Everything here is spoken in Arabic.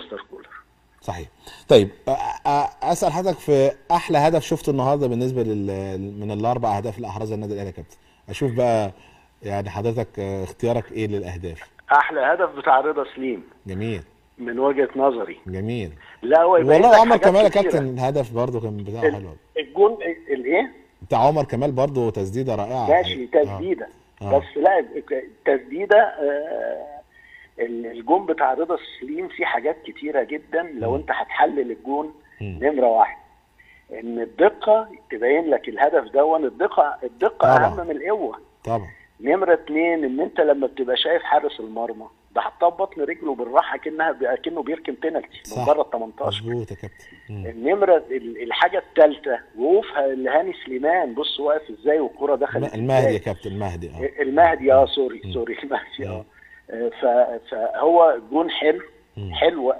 مستر كولر. صحيح. طيب اسال حضرتك في احلى هدف شفته النهارده بالنسبه من الاربع اهداف اللي احرزها النادي الاهلي يا كابتن. اشوف بقى يعني حضرتك اختيارك ايه للاهداف؟ احلى هدف بتاع رضا سليم جميل. من وجهة نظري. جميل. لا هو يبين والله لك عمر حاجات كمال يا كتيرة. كابتن الهدف برضه كان بتاعه حلو. الجون الايه؟ بتاع عمر كمال برضه تسديده رائعه. ماشي تسديده. بس لا التسديده الجون بتاع رضا سليم فيه حاجات كتيره جدا. لو انت هتحلل الجون نمره واحد ان الدقه تبين لك الهدف دون. الدقه اهم من القوه طبعا. نمره اتنين ان انت لما بتبقى شايف حارس المرمى ده حطها ببطن رجله بالراحه كأنه بيركن بينالتي من بره ال 18. مظبوط يا كابتن. النمره الحاجه الثالثه وقوفها لهاني سليمان. بص واقف ازاي والكره دخلت المهدي يا كابتن. المهدي المهدي سوري المهدي فهو جون حلو